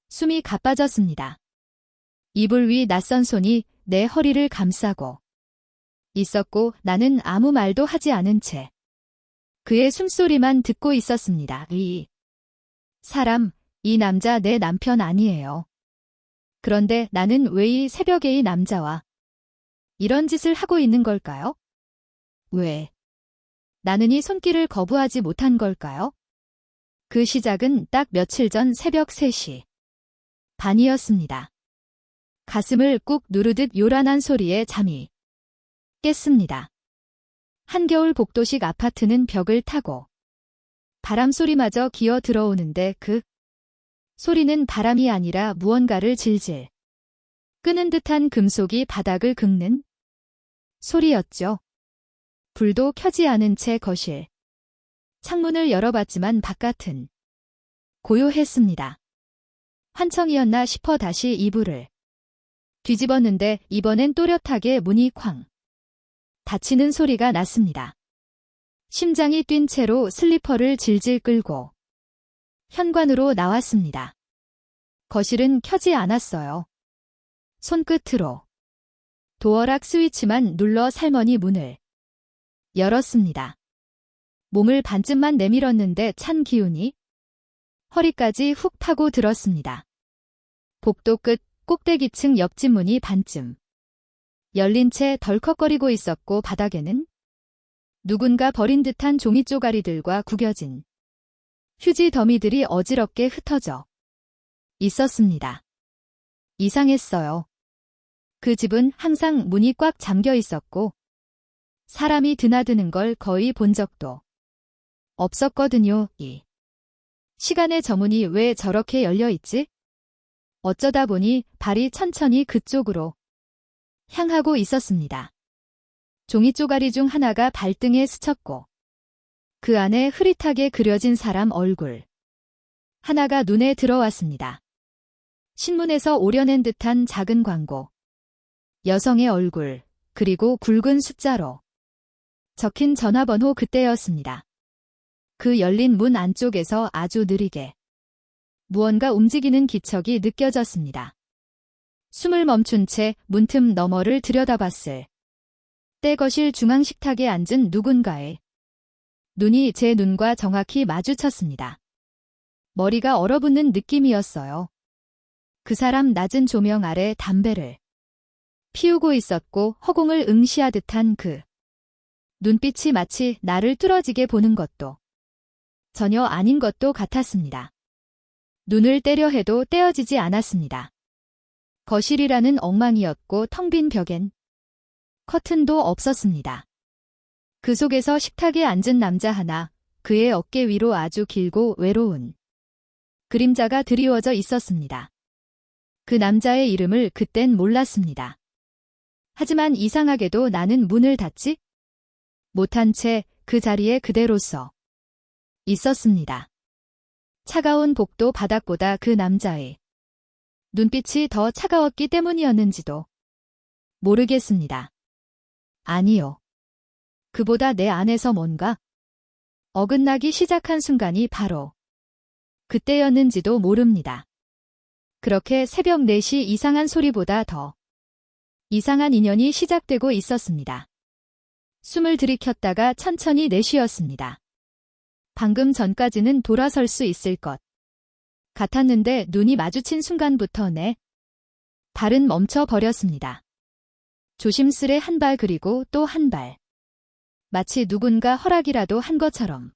숨이 가빠졌습니다. 이불 위 낯선 손이 내 허리를 감싸고 있었고 나는 아무 말도 하지 않은 채 그의 숨소리만 듣고 있었습니다. 이 사람, 이 남자 내 남편 아니에요. 그런데 나는 왜 이 새벽에 이 남자와 이런 짓을 하고 있는 걸까요? 왜? 나는 이 손길을 거부하지 못한 걸까요? 그 시작은 딱 며칠 전 새벽 3시 반이었습니다. 가슴을 꾹 누르듯 요란한 소리에 잠이 깼습니다. 한겨울 복도식 아파트는 벽을 타고 바람 소리마저 기어 들어오는데 그 소리는 바람이 아니라 무언가를 질질 끄는 듯한 금속이 바닥을 긁는 소리였죠. 불도 켜지 않은 채 거실 창문을 열어봤지만 바깥은 고요했습니다. 환청이었나 싶어 다시 이불을 뒤집었는데 이번엔 또렷하게 문이 쾅 닫히는 소리가 났습니다. 심장이 뛴 채로 슬리퍼를 질질 끌고 현관으로 나왔습니다. 거실은 켜지 않았어요. 손끝으로 도어락 스위치만 눌러 살머니 문을 열었습니다. 몸을 반쯤만 내밀었는데 찬 기운이 허리까지 훅 파고 들었습니다. 복도 끝 꼭대기층 옆집 문이 반쯤 열린 채 덜컥거리고 있었고 바닥에는 누군가 버린 듯한 종이 쪼가리들과 구겨진 휴지 더미들이 어지럽게 흩어져 있었습니다. 이상했어요. 그 집은 항상 문이 꽉 잠겨 있었고 사람이 드나드는 걸 거의 본 적도 없었거든요. 이 시간에 저 문이 왜 저렇게 열려 있지? 어쩌다 보니 발이 천천히 그쪽으로 향하고 있었습니다. 종이 쪼가리 중 하나가 발등에 스쳤고 그 안에 흐릿하게 그려진 사람 얼굴 하나가 눈에 들어왔습니다. 신문에서 오려낸 듯한 작은 광고, 여성의 얼굴, 그리고 굵은 숫자로 적힌 전화번호 그때였습니다. 그 열린 문 안쪽에서 아주 느리게 무언가 움직이는 기척이 느껴졌습니다. 숨을 멈춘 채 문틈 너머를 들여다봤을 때 거실 중앙 식탁에 앉은 누군가의 눈이 제 눈과 정확히 마주쳤습니다. 머리가 얼어붙는 느낌이었어요. 그 사람 낮은 조명 아래 담배를 피우고 있었고 허공을 응시하듯한 그 눈빛이 마치 나를 뚫어지게 보는 것도 전혀 아닌 것도 같았습니다. 눈을 떼려 해도 떼어지지 않았습니다. 거실이라는 엉망이었고 텅 빈 벽엔 커튼도 없었습니다. 그 속에서 식탁에 앉은 남자 하나, 그의 어깨 위로 아주 길고 외로운 그림자가 드리워져 있었습니다. 그 남자의 이름을 그땐 몰랐습니다. 하지만 이상하게도 나는 문을 닫지 못한 채 그 자리에 그대로 서 있었습니다. 차가운 복도 바닥보다 그 남자의 눈빛이 더 차가웠기 때문이었는지도 모르겠습니다. 아니요. 그보다 내 안에서 뭔가 어긋나기 시작한 순간이 바로 그때였는지도 모릅니다. 그렇게 새벽 4시 이상한 소리보다 더 이상한 인연이 시작되고 있었습니다. 숨을 들이켰다가 천천히 내쉬었습니다. 방금 전까지는 돌아설 수 있을 것 같았는데 눈이 마주친 순간부터 내 발은 멈춰버렸습니다. 조심스레 한 발 그리고 또 한 발. 마치 누군가 허락이라도 한 것처럼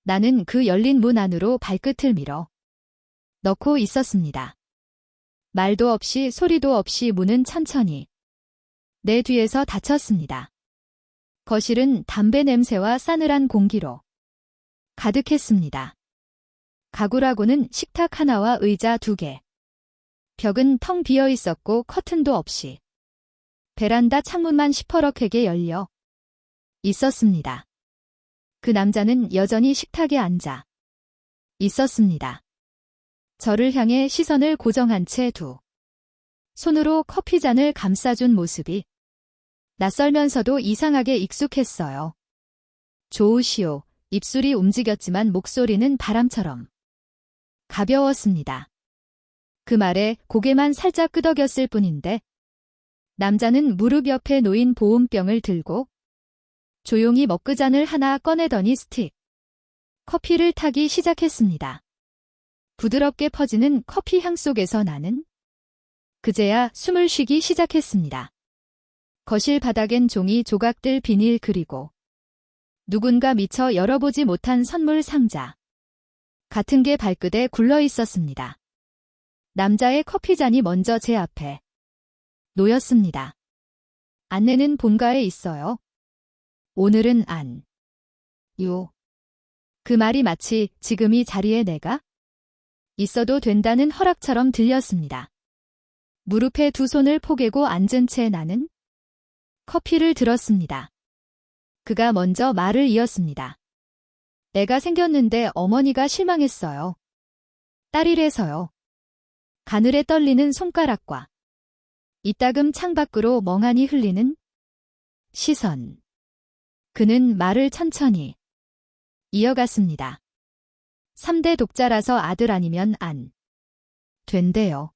나는 그 열린 문 안으로 발끝을 밀어 넣고 있었습니다. 말도 없이 소리도 없이 문은 천천히 내 뒤에서 닫혔습니다. 거실은 담배 냄새와 싸늘한 공기로 가득했습니다. 가구라고는 식탁 하나와 의자 2개. 벽은 텅 비어 있었고 커튼도 없이 베란다 창문만 시퍼렇게 열려 있었습니다. 그 남자는 여전히 식탁에 앉아 있었습니다. 저를 향해 시선을 고정한 채 두 손으로 커피잔을 감싸준 모습이 낯설면서도 이상하게 익숙했어요. 좋으시오. 입술이 움직였지만 목소리는 바람처럼 가벼웠습니다. 그 말에 고개만 살짝 끄덕였을 뿐인데 남자는 무릎 옆에 놓인 보온병을 들고 조용히 머그잔을 하나 꺼내더니 스틱 커피를 타기 시작했습니다. 부드럽게 퍼지는 커피 향 속에서 나는 그제야 숨을 쉬기 시작했습니다. 거실 바닥엔 종이 조각들, 비닐, 그리고 누군가 미처 열어보지 못한 선물 상자 같은 게 발끝에 굴러 있었습니다. 남자의 커피잔이 먼저 제 앞에 놓였습니다. 안내는 본가에 있어요. 오늘은 안. 요. 그 말이 마치 지금 이 자리에 내가 있어도 된다는 허락처럼 들렸습니다. 무릎에 두 손을 포개고 앉은 채 나는 커피를 들었습니다. 그가 먼저 말을 이었습니다. 애가 생겼는데 어머니가 실망했어요. 딸이래서요. 가늘에 떨리는 손가락과 이따금 창밖으로 멍하니 흘리는 시선. 그는 말을 천천히 이어갔습니다. 3대 독자라서 아들 아니면 안 된대요.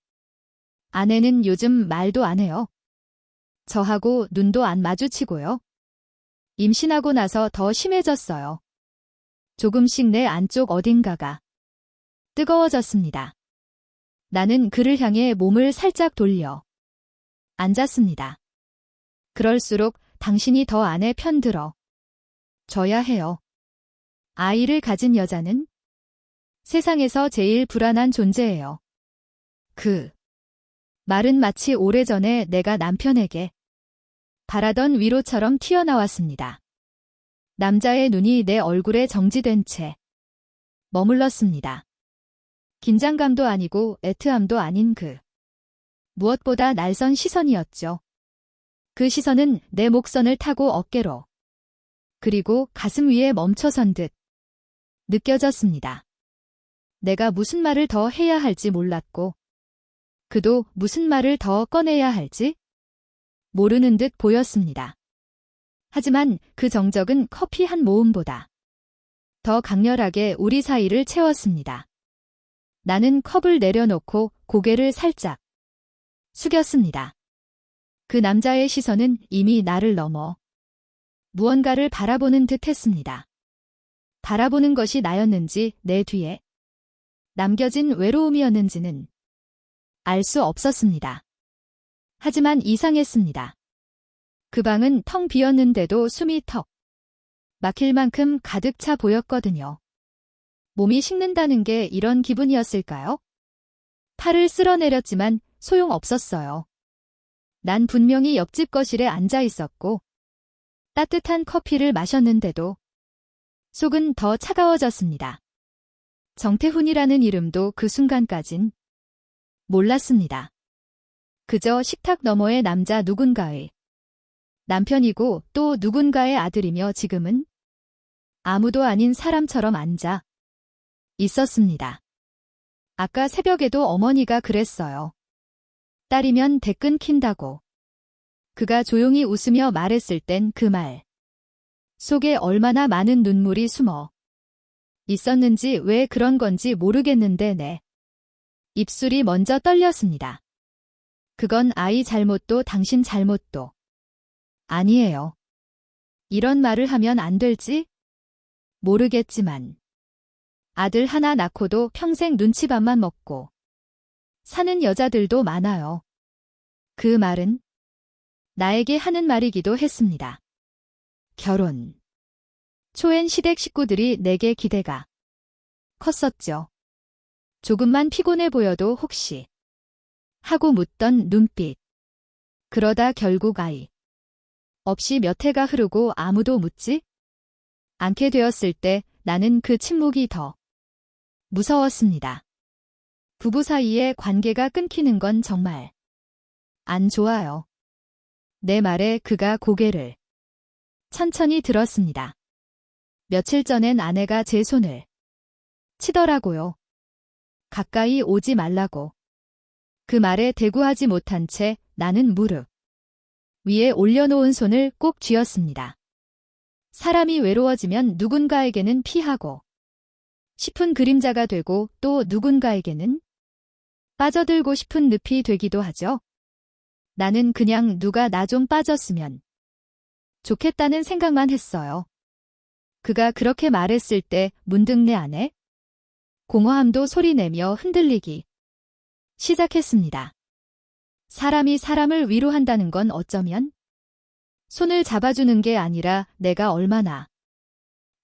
아내는 요즘 말도 안 해요. 저하고 눈도 안 마주치고요. 임신하고 나서 더 심해졌어요. 조금씩 내 안쪽 어딘가가 뜨거워졌습니다. 나는 그를 향해 몸을 살짝 돌려 앉았습니다. 그럴수록 당신이 더 안에 편들어 줘야 해요. 아이를 가진 여자는 세상에서 제일 불안한 존재예요. 그 말은 마치 오래전에 내가 남편에게 바라던 위로처럼 튀어나왔습니다. 남자의 눈이 내 얼굴에 정지된 채 머물렀습니다. 긴장감도 아니고 애트함도 아닌 그 무엇보다 날선 시선이었죠. 그 시선은 내 목선을 타고 어깨로 그리고 가슴 위에 멈춰선 듯 느껴졌습니다. 내가 무슨 말을 더 해야 할지 몰랐고 그도 무슨 말을 더 꺼내야 할지 모르는 듯 보였습니다. 하지만 그 정적은 커피 한 모금보다 더 강렬하게 우리 사이를 채웠습니다. 나는 컵을 내려놓고 고개를 살짝 숙였습니다. 그 남자의 시선은 이미 나를 넘어 무언가를 바라보는 듯 했습니다. 바라보는 것이 나였는지 내 뒤에 남겨진 외로움이었는지는 알 수 없었습니다. 하지만 이상했습니다. 그 방은 텅 비었는데도 숨이 턱 막힐 만큼 가득 차 보였거든요. 몸이 식는다는 게 이런 기분이었을까요? 팔을 쓸어내렸지만 소용없었어요. 난 분명히 옆집 거실에 앉아 있었고 따뜻한 커피를 마셨는데도 속은 더 차가워졌습니다. 정태훈이라는 이름도 그 순간까진 몰랐습니다. 그저 식탁 너머의 남자 누군가의 남편이고 또 누군가의 아들이며 지금은 아무도 아닌 사람처럼 앉아 있었습니다. 아까 새벽에도 어머니가 그랬어요. 딸이면 대 끊긴다고. 그가 조용히 웃으며 말했을 땐 그 말 속에 얼마나 많은 눈물이 숨어 있었는지 왜 그런 건지 모르겠는데 내 입술이 먼저 떨렸습니다. 그건 아이 잘못도 당신 잘못도 아니에요. 이런 말을 하면 안 될지 모르겠지만 아들 하나 낳고도 평생 눈치밥만 먹고 사는 여자들도 많아요. 그 말은 나에게 하는 말이기도 했습니다. 결혼. 초엔 시댁 식구들이 내게 기대가 컸었죠. 조금만 피곤해 보여도 혹시 하고 묻던 눈빛. 그러다 결국 아이 없이 몇 해가 흐르고 아무도 묻지 않게 되었을 때 나는 그 침묵이 더 무서웠습니다. 부부 사이의 관계가 끊기는 건 정말 안 좋아요. 내 말에 그가 고개를 천천히 들었습니다. 며칠 전엔 아내가 제 손을 치더라고요. 가까이 오지 말라고. 그 말에 대꾸하지 못한 채 나는 무릎 위에 올려놓은 손을 꼭 쥐었습니다. 사람이 외로워지면 누군가에게는 피하고 싶은 그림자가 되고 또 누군가에게는 빠져들고 싶은 늪이 되기도 하죠. 나는 그냥 누가 나 좀 빠졌으면 좋겠다는 생각만 했어요. 그가 그렇게 말했을 때 문득 내 안에 공허함도 소리내며 흔들리기 시작했습니다. 사람이 사람을 위로한다는 건 어쩌면 손을 잡아주는 게 아니라 내가 얼마나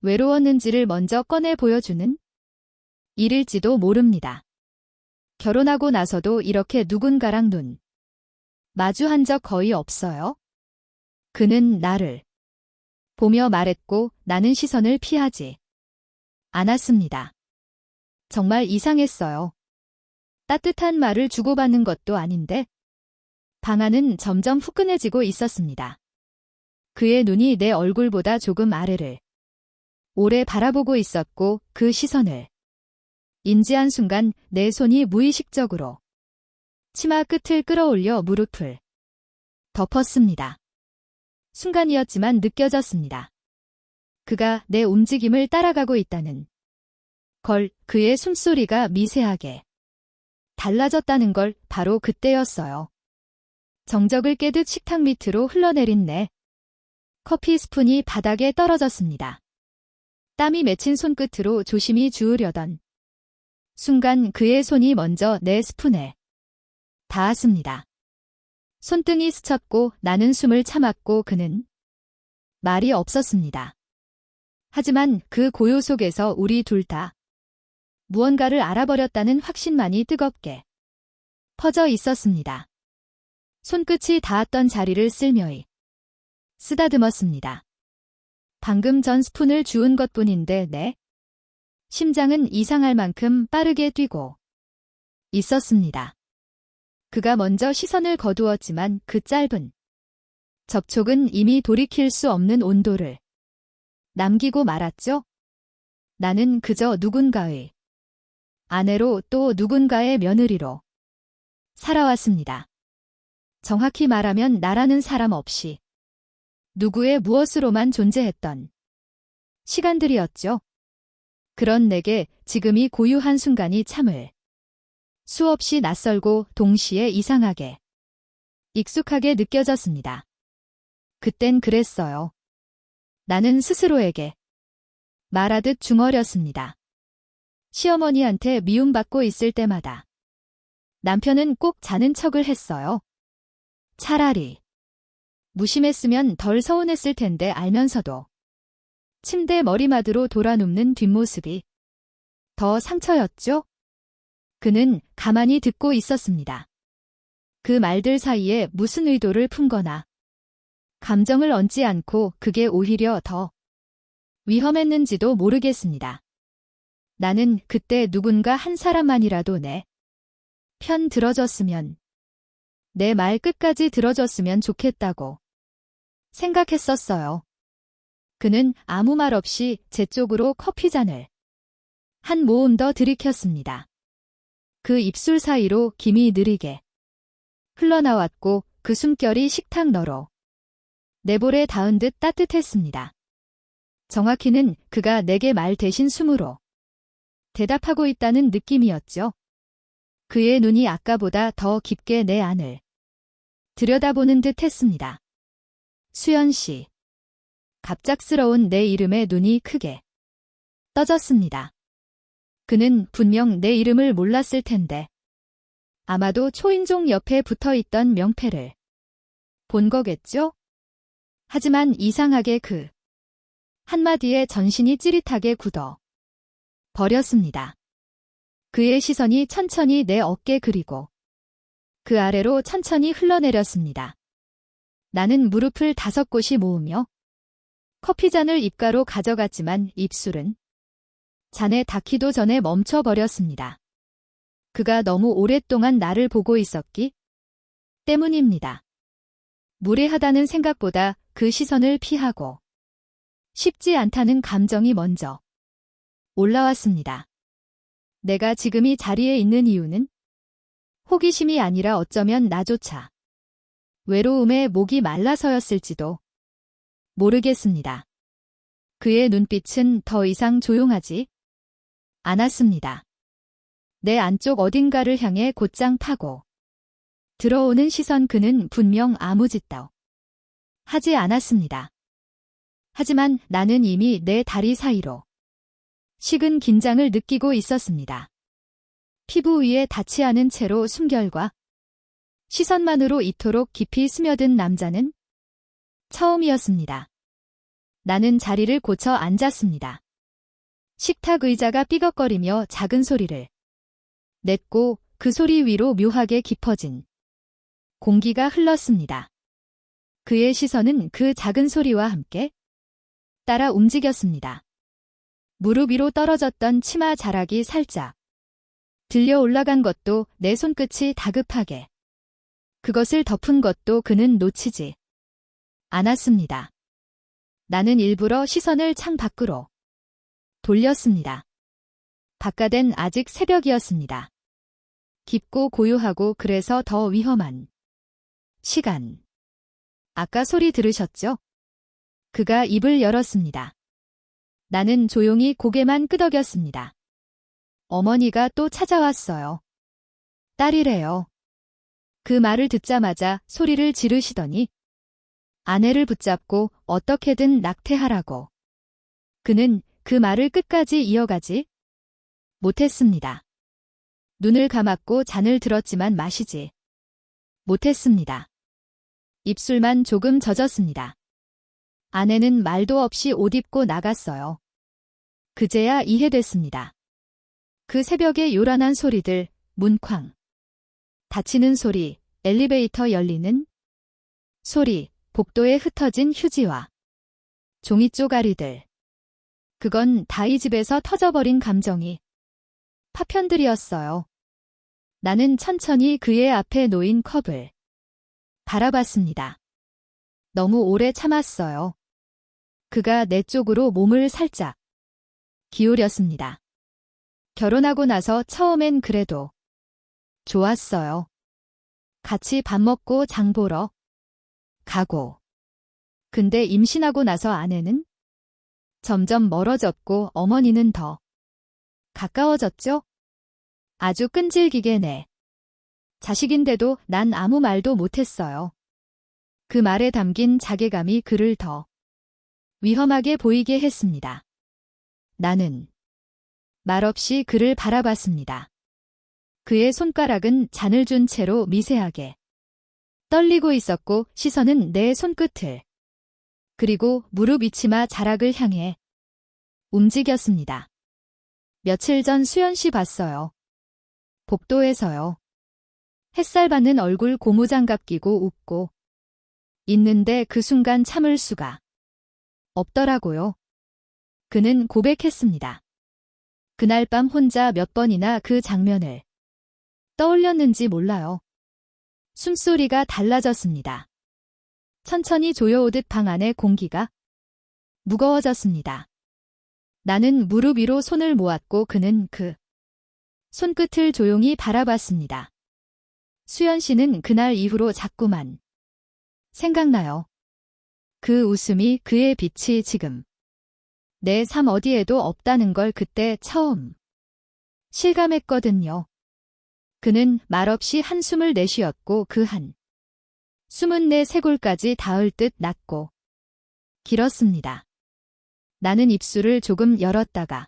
외로웠는지를 먼저 꺼내 보여주는 일일지도 모릅니다. 결혼하고 나서도 이렇게 누군가랑 눈 마주한 적 거의 없어요. 그는 나를 보며 말했고 나는 시선을 피하지 않았습니다. 정말 이상했어요. 따뜻한 말을 주고받는 것도 아닌데 방 안은 점점 후끈해지고 있었습니다. 그의 눈이 내 얼굴보다 조금 아래를 오래 바라보고 있었고 그 시선을 인지한 순간 내 손이 무의식적으로 치마 끝을 끌어올려 무릎을 덮었습니다. 순간이었지만 느껴졌습니다. 그가 내 움직임을 따라가고 있다는 걸, 그의 숨소리가 미세하게 달라졌다는 걸 바로 그때였어요. 정적을 깨듯 식탁 밑으로 흘러내린 내 커피 스푼이 바닥에 떨어졌습니다. 땀이 맺힌 손끝으로 조심히 주우려던 순간 그의 손이 먼저 내 스푼에 닿았습니다. 손등이 스쳤고 나는 숨을 참았고 그는 말이 없었습니다. 하지만 그 고요 속에서 우리 둘 다 무언가를 알아버렸다는 확신만이 뜨겁게 퍼져 있었습니다. 손끝이 닿았던 자리를 슬며이 쓰다듬었습니다. 방금 전 스푼을 주운 것뿐인데 내 심장은 이상할 만큼 빠르게 뛰고 있었습니다. 그가 먼저 시선을 거두었지만 그 짧은 접촉은 이미 돌이킬 수 없는 온도를 남기고 말았죠. 나는 그저 누군가의 아내로 또 누군가의 며느리로 살아왔습니다. 정확히 말하면 나라는 사람 없이 누구의 무엇으로만 존재했던 시간들이었죠. 그런 내게 지금이 고유한 순간이 참을 수없이 낯설고 동시에 이상하게 익숙하게 느껴졌습니다. 그땐 그랬어요. 나는 스스로에게 말하듯 중얼였습니다. 시어머니한테 미움받고 있을 때마다 남편은 꼭 자는 척을 했어요. 차라리 무심했으면 덜 서운했을 텐데 알면서도 침대 머리맡으로 돌아눕는 뒷모습이 더 상처였죠? 그는 가만히 듣고 있었습니다. 그 말들 사이에 무슨 의도를 품거나 감정을 얹지 않고 그게 오히려 더 위험했는지도 모르겠습니다. 나는 그때 누군가 한 사람만이라도 내 편 들어줬으면, 내 말 끝까지 들어줬으면 좋겠다고 생각했었어요. 그는 아무 말 없이 제 쪽으로 커피잔을 한 모금 더 들이켰습니다. 그 입술 사이로 김이 느리게 흘러나왔고 그 숨결이 식탁 너로 내볼에 닿은 듯 따뜻했습니다. 정확히는 그가 내게 말 대신 숨으로 대답하고 있다는 느낌이었죠. 그의 눈이 아까보다 더 깊게 내 안을 들여다보는 듯 했습니다. 수연 씨. 갑작스러운 내 이름에 눈이 크게 떠졌습니다. 그는 분명 내 이름을 몰랐을 텐데 아마도 초인종 옆에 붙어있던 명패를 본 거겠죠? 하지만 이상하게 그 한마디에 전신이 찌릿하게 굳어 버렸습니다. 그의 시선이 천천히 내 어깨 그리고 그 아래로 천천히 흘러내렸습니다. 나는 무릎을 5곳이 모으며 커피잔을 입가로 가져갔지만 입술은 잔에 닿기도 전에 멈춰버렸습니다. 그가 너무 오랫동안 나를 보고 있었기 때문입니다. 무례하다는 생각보다 그 시선을 피하고 쉽지 않다는 감정이 먼저 올라왔습니다. 내가 지금 이 자리에 있는 이유는 호기심이 아니라 어쩌면 나조차 외로움에 목이 말라서였을지도 모르겠습니다. 그의 눈빛은 더 이상 조용하지 않았습니다. 내 안쪽 어딘가를 향해 곧장 파고 들어오는 시선 그는 분명 아무 짓도 하지 않았습니다. 하지만 나는 이미 내 다리 사이로 식은 긴장을 느끼고 있었습니다. 피부 위에 닿지 않은 채로 숨결과 시선만으로 이토록 깊이 스며든 남자는 처음이었습니다. 나는 자리를 고쳐 앉았습니다. 식탁 의자가 삐걱거리며 작은 소리를 냈고 그 소리 위로 묘하게 깊어진 공기가 흘렀습니다. 그의 시선은 그 작은 소리와 함께 따라 움직였습니다. 무릎 위로 떨어졌던 치마 자락이 살짝 들려 올라간 것도 내 손끝이 다급하게 그것을 덮은 것도 그는 놓치지 않았습니다. 나는 일부러 시선을 창 밖으로 돌렸습니다. 바깥엔 아직 새벽이었습니다. 깊고 고요하고 그래서 더 위험한 시간. 아까 소리 들으셨죠? 그가 입을 열었습니다. 나는 조용히 고개만 끄덕였습니다. 어머니가 또 찾아왔어요. 딸이래요. 그 말을 듣자마자 소리를 지르시더니 아내를 붙잡고 어떻게든 낙태하라고. 그는 그 말을 끝까지 이어가지 못했습니다. 눈을 감았고 잔을 들었지만 마시지 못했습니다. 입술만 조금 젖었습니다. 아내는 말도 없이 옷 입고 나갔어요. 그제야 이해됐습니다. 그 새벽의 요란한 소리들, 문쾅 닫히는 소리, 엘리베이터 열리는 소리, 복도에 흩어진 휴지와 종이 쪼가리들. 그건 다 이 집에서 터져버린 감정이 파편들이었어요. 나는 천천히 그의 앞에 놓인 컵을 바라봤습니다. 너무 오래 참았어요. 그가 내 쪽으로 몸을 살짝 기울였습니다. 결혼하고 나서 처음엔 그래도 좋았어요. 같이 밥 먹고 장 보러 가고. 근데 임신하고 나서 아내는 점점 멀어졌고 어머니는 더 가까워졌죠? 아주 끈질기게 내 자식인데도 난 아무 말도 못했어요. 그 말에 담긴 자괴감이 그를 더 위험하게 보이게 했습니다. 나는 말없이 그를 바라봤습니다. 그의 손가락은 잔을 준 채로 미세하게 떨리고 있었고 시선은 내 손끝을 그리고 무릎 위치마 자락을 향해 움직였습니다. 며칠 전 수연 씨 봤어요. 복도에서요. 햇살 받는 얼굴 고무장갑 끼고 웃고 있는데 그 순간 참을 수가 없더라고요. 그는 고백했습니다. 그날 밤 혼자 몇 번이나 그 장면을 떠올렸는지 몰라요. 숨소리가 달라졌습니다. 천천히 조여오듯 방 안의 공기가 무거워졌습니다. 나는 무릎 위로 손을 모았고 그는 그 손끝을 조용히 바라봤습니다. 수연 씨는 그날 이후로 자꾸만 생각나요. 그 웃음이 그의 빛이 지금 내 삶 어디에도 없다는 걸 그때 처음 실감했거든요. 그는 말없이 한숨을 내쉬었고 그 한 숨은 내 쇄골까지 닿을 듯 낮고 길었습니다. 나는 입술을 조금 열었다가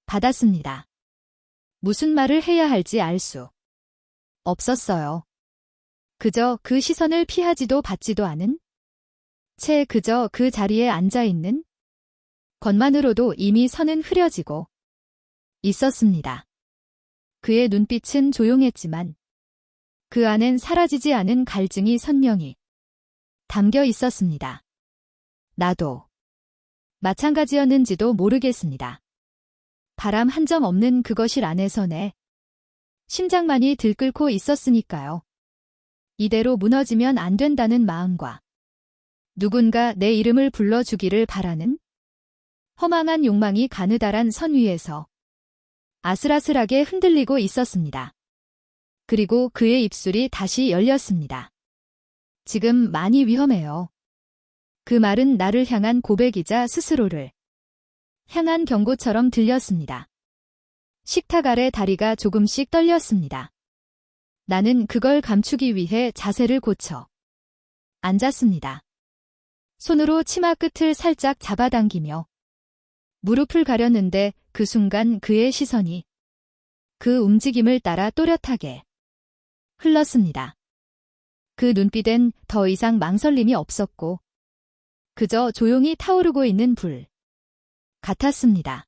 닫았습니다. 무슨 말을 해야 할지 알 수 없었어요. 그저 그 시선을 피하지도 받지도 않은 채 그저 그 자리에 앉아있는 것만으로도 이미 선은 흐려지고 있었습니다. 그의 눈빛은 조용했지만 그 안엔 사라지지 않은 갈증이 선명히 담겨 있었습니다. 나도 마찬가지였는지도 모르겠습니다. 바람 한 점 없는 그 거실 안에서 내 심장만이 들끓고 있었으니까요. 이대로 무너지면 안 된다는 마음과 누군가 내 이름을 불러주기를 바라는 허망한 욕망이 가느다란 선 위에서 아슬아슬하게 흔들리고 있었습니다. 그리고 그의 입술이 다시 열렸습니다. 지금 많이 위험해요. 그 말은 나를 향한 고백이자 스스로를 향한 경고처럼 들렸습니다. 식탁 아래 다리가 조금씩 떨렸습니다. 나는 그걸 감추기 위해 자세를 고쳐 앉았습니다. 손으로 치마 끝을 살짝 잡아당기며 무릎을 가렸는데 그 순간 그의 시선이 그 움직임을 따라 또렷하게 흘렀습니다. 그 눈빛엔 더 이상 망설임이 없었고 그저 조용히 타오르고 있는 불 같았습니다.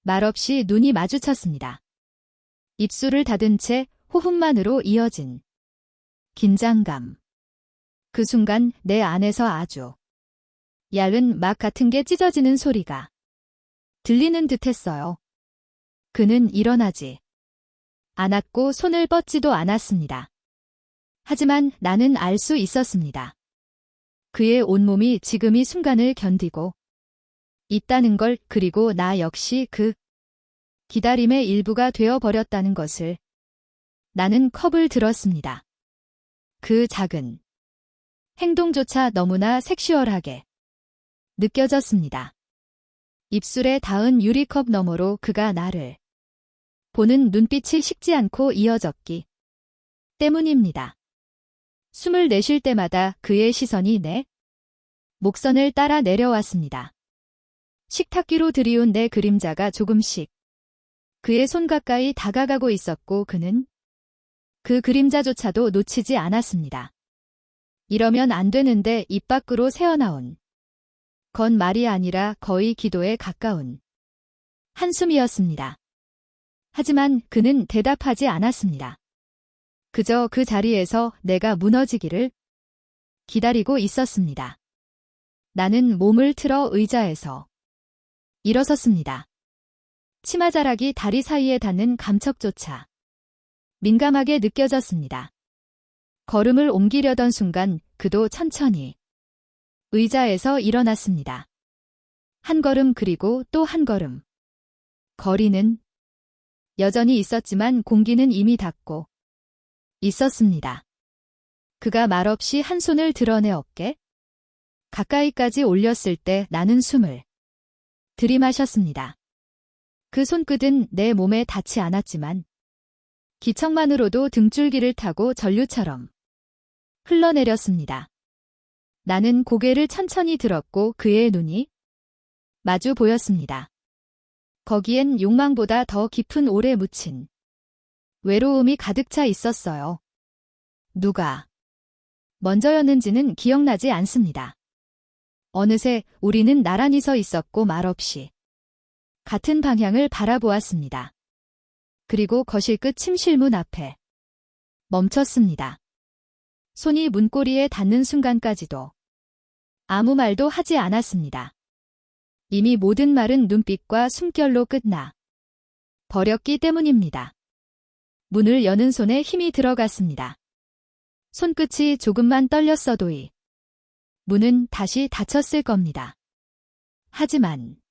말없이 눈이 마주쳤습니다. 입술을 닫은 채 호흡만으로 이어진 긴장감. 그 순간 내 안에서 아주 얇은 막 같은 게 찢어지는 소리가 들리는 듯했어요. 그는 일어나지 않았고 손을 뻗지도 않았습니다. 하지만 나는 알 수 있었습니다. 그의 온몸이 지금 이 순간을 견디고 있다는 걸, 그리고 나 역시 그 기다림의 일부가 되어버렸다는 것을. 나는 컵을 들었습니다. 그 작은 행동조차 너무나 섹슈얼하게 느껴졌습니다. 입술에 닿은 유리컵 너머로 그가 나를 보는 눈빛이 식지 않고 이어졌기 때문입니다. 숨을 내쉴 때마다 그의 시선이 내 목선을 따라 내려왔습니다. 식탁 위로 들이운 내 그림자가 조금씩 그의 손 가까이 다가가고 있었고 그는 그 그림자조차도 놓치지 않았습니다. 이러면 안 되는데 입 밖으로 새어나온 건 말이 아니라 거의 기도에 가까운 한숨이었습니다. 하지만 그는 대답하지 않았습니다. 그저 그 자리에서 내가 무너지기를 기다리고 있었습니다. 나는 몸을 틀어 의자에서 일어섰습니다. 치마자락이 다리 사이에 닿는 감촉조차 민감하게 느껴졌습니다. 걸음을 옮기려던 순간 그도 천천히 의자에서 일어났습니다. 한 걸음 그리고 또 한 걸음. 거리는 여전히 있었지만 공기는 이미 닿고 있었습니다. 그가 말없이 한 손을 드러내 어깨 가까이까지 올렸을 때 나는 숨을 들이마셨습니다. 그 손끝은 내 몸에 닿지 않았지만 기척만으로도 등줄기를 타고 전류처럼 흘러내렸습니다. 나는 고개를 천천히 들었고 그의 눈이 마주 보였습니다. 거기엔 욕망보다 더 깊은 오래 묻힌 외로움이 가득 차 있었어요. 누가 먼저였는지는 기억나지 않습니다. 어느새 우리는 나란히 서 있었고 말없이 같은 방향을 바라보았습니다. 그리고 거실 끝 침실문 앞에 멈췄습니다. 손이 문고리에 닿는 순간까지도 아무 말도 하지 않았습니다. 이미 모든 말은 눈빛과 숨결로 끝나 버렸기 때문입니다. 문을 여는 손에 힘이 들어갔습니다. 손끝이 조금만 떨렸어도 이 문은 다시 닫혔을 겁니다. 하지만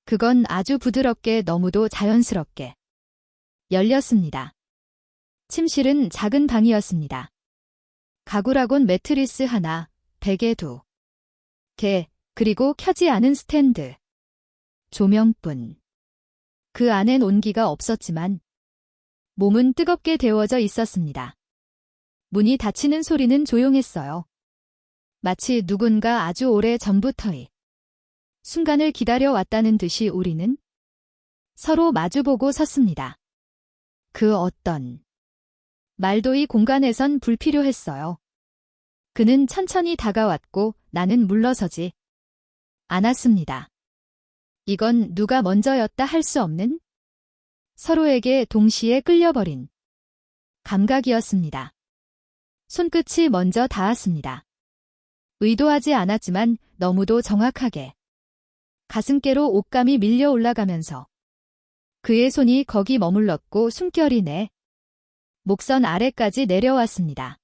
그건 아주 부드럽게 너무도 자연스럽게 열렸습니다. 침실은 작은 방이었습니다. 가구라곤 매트리스 하나, 베개 2개, 그리고 켜지 않은 스탠드. 조명뿐. 그 안엔 온기가 없었지만 몸은 뜨겁게 데워져 있었습니다. 문이 닫히는 소리는 조용했어요. 마치 누군가 아주 오래 전부터의 순간을 기다려왔다는 듯이 우리는 서로 마주보고 섰습니다. 그 어떤 말도 이 공간에선 불필요했어요. 그는 천천히 다가왔고 나는 물러서지 않았습니다. 이건 누가 먼저였다 할 수 없는 서로에게 동시에 끌려버린 감각이었습니다. 손끝이 먼저 닿았습니다. 의도하지 않았지만 너무도 정확하게 가슴께로 옷감이 밀려 올라가면서 그의 손이 거기 머물렀고 숨결이 내 목선 아래까지 내려왔습니다.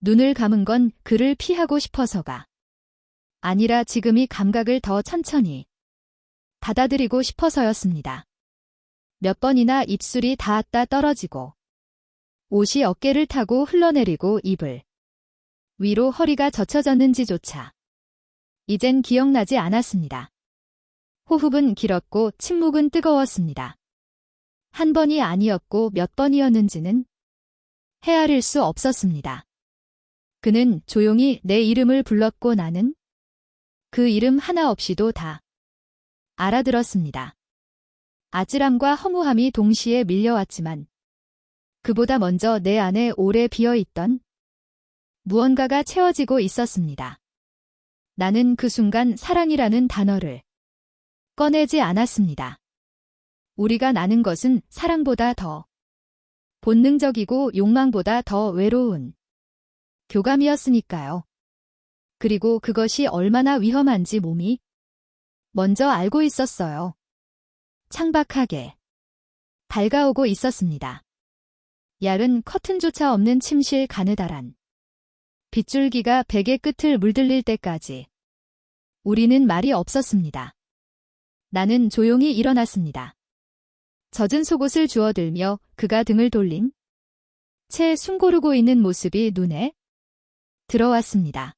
눈을 감은 건 그를 피하고 싶어서가 아니라 지금 이 감각을 더 천천히 받아들이고 싶어서였습니다. 몇 번이나 입술이 닿았다 떨어지고 옷이 어깨를 타고 흘러내리고 입을 위로 허리가 젖혀졌는지조차 이젠 기억나지 않았습니다. 호흡은 길었고 침묵은 뜨거웠습니다. 한 번이 아니었고 몇 번이었는지는 헤아릴 수 없었습니다. 그는 조용히 내 이름을 불렀고 나는 그 이름 하나 없이도 다 알아들었습니다. 아찔함과 허무함이 동시에 밀려왔지만 그보다 먼저 내 안에 오래 비어있던 무언가가 채워지고 있었습니다. 나는 그 순간 사랑이라는 단어를 꺼내지 않았습니다. 우리가 나는 것은 사랑보다 더 본능적이고 욕망보다 더 외로운 교감이었으니까요. 그리고 그것이 얼마나 위험한지 몸이 먼저 알고 있었어요. 창박하게 밝아오고 있었습니다. 얇은 커튼조차 없는 침실 가느다란 빗줄기가 베개 끝을 물들릴 때까지 우리는 말이 없었습니다. 나는 조용히 일어났습니다. 젖은 속옷을 주워들며 그가 등을 돌린 채 숨 고르고 있는 모습이 눈에 들어왔습니다.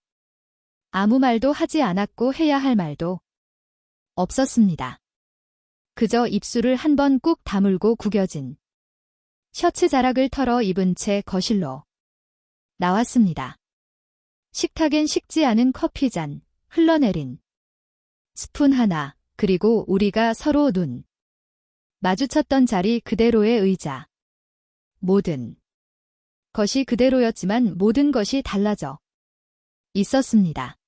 아무 말도 하지 않았고 해야 할 말도 없었습니다. 그저 입술을 한 번 꾹 다물고 구겨진 셔츠 자락을 털어 입은 채 거실로 나왔습니다. 식탁엔 식지 않은 커피잔, 흘러내린 스푼 하나, 그리고 우리가 서로 눈 마주쳤던 자리 그대로의 의자. 모든 것이 그대로였지만 모든 것이 달라져 있었습니다.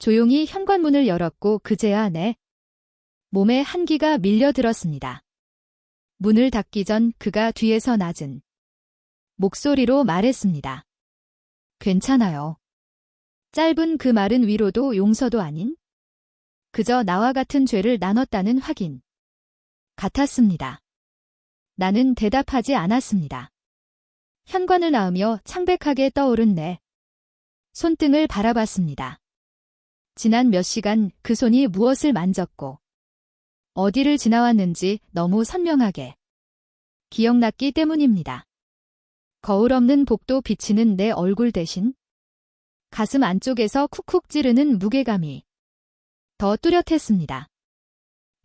조용히 현관문을 열었고 그제야 내 몸에 한기가 밀려들었습니다. 문을 닫기 전 그가 뒤에서 낮은 목소리로 말했습니다. 괜찮아요. 짧은 그 말은 위로도 용서도 아닌 그저 나와 같은 죄를 나눴다는 확인 같았습니다. 나는 대답하지 않았습니다. 현관을 나으며 창백하게 떠오른 내 손등을 바라봤습니다. 지난 몇 시간 그 손이 무엇을 만졌고 어디를 지나왔는지 너무 선명하게 기억났기 때문입니다. 거울 없는 복도 비치는 내 얼굴 대신 가슴 안쪽에서 쿡쿡 찌르는 무게감이 더 뚜렷했습니다.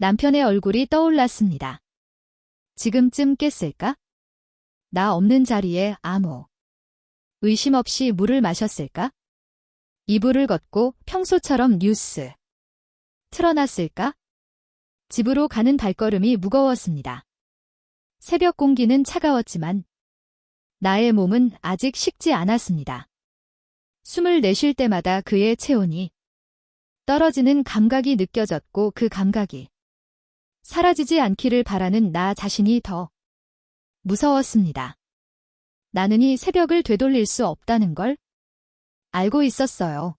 남편의 얼굴이 떠올랐습니다. 지금쯤 깼을까? 나 없는 자리에 아무 의심 없이 물을 마셨을까? 이불을 걷고 평소처럼 뉴스 틀어놨을까? 집으로 가는 발걸음이 무거웠습니다. 새벽 공기는 차가웠지만 나의 몸은 아직 식지 않았습니다. 숨을 내쉴 때마다 그의 체온이 떨어지는 감각이 느껴졌고 그 감각이 사라지지 않기를 바라는 나 자신이 더 무서웠습니다. 나는 이 새벽을 되돌릴 수 없다는 걸 알고 있었어요.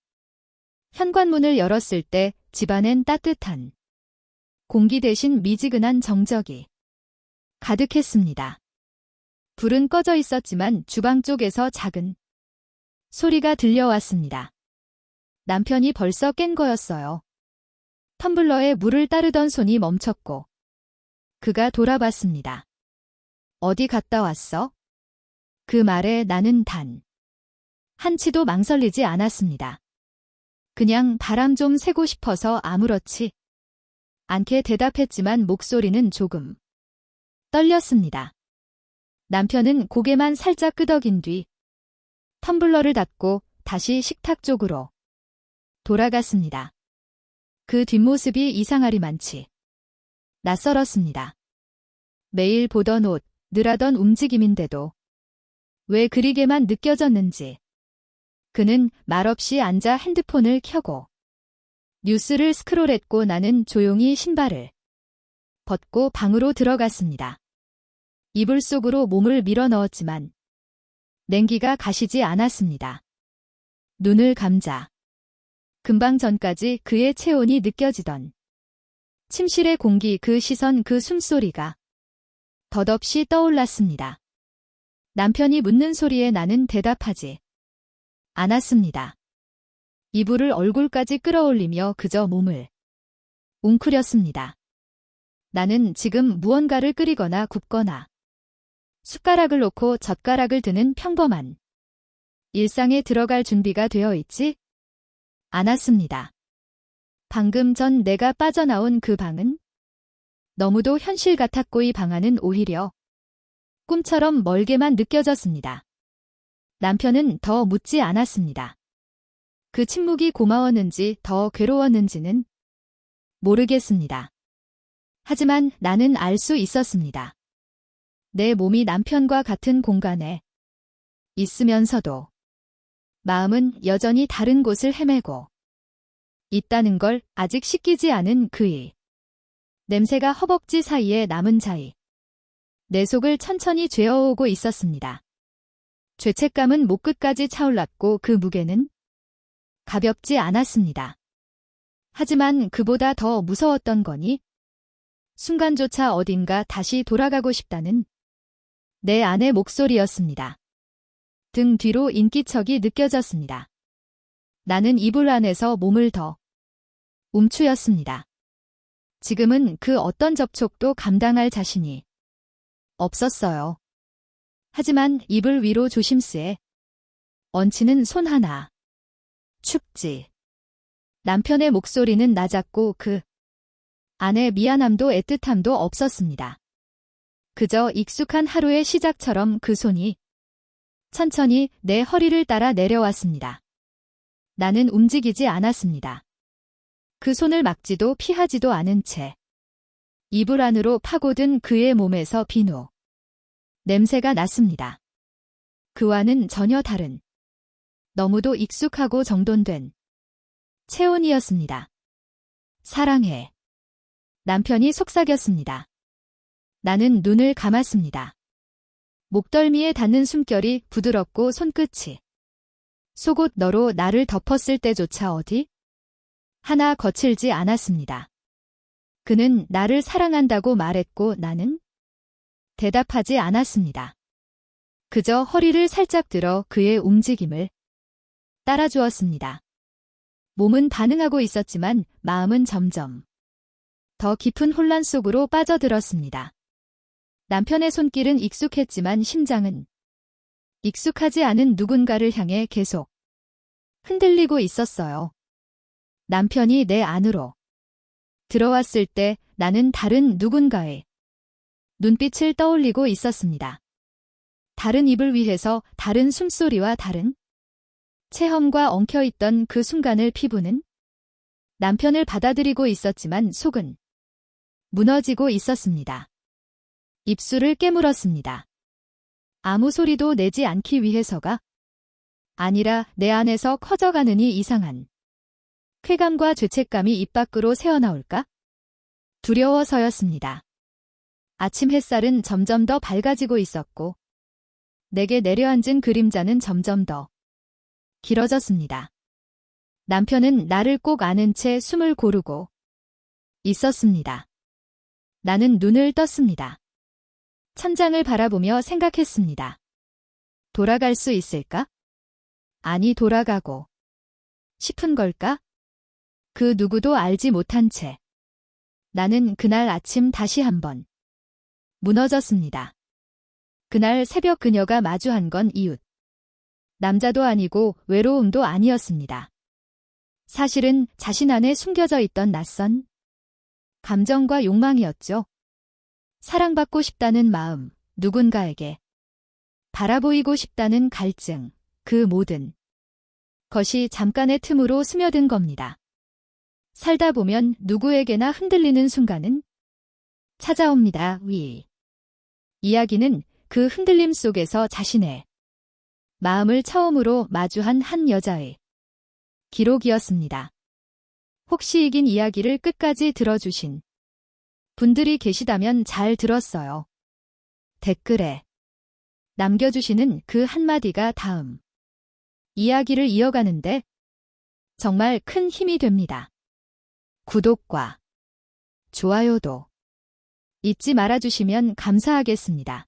현관문을 열었을 때 집안엔 따뜻한 공기 대신 미지근한 정적이 가득했습니다. 불은 꺼져 있었지만 주방 쪽에서 작은 소리가 들려왔습니다. 남편이 벌써 깬 거였어요. 텀블러에 물을 따르던 손이 멈췄고 그가 돌아봤습니다. 어디 갔다 왔어? 그 말에 나는 단 한치도 망설이지 않았습니다. 그냥 바람 좀 쐬고 싶어서 아무렇지 않게 대답했지만 목소리는 조금 떨렸습니다. 남편은 고개만 살짝 끄덕인 뒤 텀블러를 닫고 다시 식탁 쪽으로 돌아갔습니다. 그 뒷모습이 이상하리만치 낯설었습니다. 매일 보던 옷, 늘 하던 움직임인데도 왜 그리게만 느껴졌는지 그는 말없이 앉아 핸드폰을 켜고 뉴스를 스크롤했고 나는 조용히 신발을 벗고 방으로 들어갔습니다. 이불 속으로 몸을 밀어 넣었지만 냉기가 가시지 않았습니다. 눈을 감자 금방 전까지 그의 체온이 느껴지던 침실의 공기, 그 시선, 그 숨소리가 덧없이 떠올랐습니다. 남편이 묻는 소리에 나는 대답하지 않았습니다. 이불을 얼굴까지 끌어올리며 그저 몸을 웅크렸습니다. 나는 지금 무언가를 끓이거나 굽거나 숟가락을 놓고 젓가락을 드는 평범한 일상에 들어갈 준비가 되어 있지 않았습니다. 방금 전 내가 빠져나온 그 방은 너무도 현실 같았고 이 방안은 오히려 꿈처럼 멀게만 느껴졌습니다. 남편은 더 묻지 않았습니다. 그 침묵이 고마웠는지 더 괴로웠는지는 모르겠습니다. 하지만 나는 알 수 있었습니다. 내 몸이 남편과 같은 공간에 있으면서도 마음은 여전히 다른 곳을 헤매고 있다는 걸 아직 씻기지 않은 그의 냄새가 허벅지 사이에 남은 자의 내 속을 천천히 죄어오고 있었습니다. 죄책감은 목끝까지 차올랐고 그 무게는 가볍지 않았습니다. 하지만 그보다 더 무서웠던 거니 순간조차 어딘가 다시 돌아가고 싶다는 내 아내 목소리였습니다. 등 뒤로 인기척이 느껴졌습니다. 나는 이불 안에서 몸을 더 움츠였습니다. 지금은 그 어떤 접촉도 감당할 자신이 없었어요. 하지만 이불 위로 조심스레 얹히는 손 하나. 춥지. 남편의 목소리는 낮았고 그 안에 미안함도 애틋함도 없었습니다. 그저 익숙한 하루의 시작처럼 그 손이 천천히 내 허리를 따라 내려왔습니다. 나는 움직이지 않았습니다. 그 손을 막지도 피하지도 않은 채 이불 안으로 파고든 그의 몸에서 비누 냄새가 났습니다. 그와는 전혀 다른 너무도 익숙하고 정돈된 체온이었습니다. 사랑해. 남편이 속삭였습니다. 나는 눈을 감았습니다. 목덜미에 닿는 숨결이 부드럽고 손끝이 속옷 너로 나를 덮었을 때조차 어디 하나 거칠지 않았습니다. 그는 나를 사랑한다고 말했고 나는 대답하지 않았습니다. 그저 허리를 살짝 들어 그의 움직임을 따라주었습니다. 몸은 반응하고 있었지만 마음은 점점 더 깊은 혼란 속으로 빠져들었습니다. 남편의 손길은 익숙했지만 심장은 익숙하지 않은 누군가를 향해 계속 흔들리고 있었어요. 남편이 내 안으로 들어왔을 때 나는 다른 누군가의 눈빛을 떠올리고 있었습니다. 다른 이불 위에서 다른 숨소리와 다른 체험과 엉켜있던 그 순간을 피부는 남편을 받아들이고 있었지만 속은 무너지고 있었습니다. 입술을 깨물었습니다. 아무 소리도 내지 않기 위해서가 아니라 내 안에서 커져가는 이 이상한 쾌감과 죄책감이 입 밖으로 새어나올까? 두려워서였습니다. 아침 햇살은 점점 더 밝아지고 있었고 내게 내려앉은 그림자는 점점 더 길어졌습니다. 남편은 나를 꼭 안은 채 숨을 고르고 있었습니다. 나는 눈을 떴습니다. 천장을 바라보며 생각했습니다. 돌아갈 수 있을까? 아니 돌아가고 싶은 걸까? 그 누구도 알지 못한 채 나는 그날 아침 다시 한번 무너졌습니다. 그날 새벽 그녀가 마주한 건 이웃 남자도 아니고 외로움도 아니었습니다. 사실은 자신 안에 숨겨져 있던 낯선 감정과 욕망이었죠. 사랑받고 싶다는 마음, 누군가에게 바라보이고 싶다는 갈증, 그 모든 것이 잠깐의 틈으로 스며든 겁니다. 살다 보면 누구에게나 흔들리는 순간은 찾아옵니다. 이야기는 그 흔들림 속에서 자신의 마음을 처음으로 마주한 한 여자의 기록이었습니다. 혹시 이긴 이야기를 끝까지 들어주신 분들이 계시다면 잘 들었어요. 댓글에 남겨주시는 그 한마디가 다음 이야기를 이어가는데 정말 큰 힘이 됩니다. 구독과 좋아요도 잊지 말아주시면 감사하겠습니다.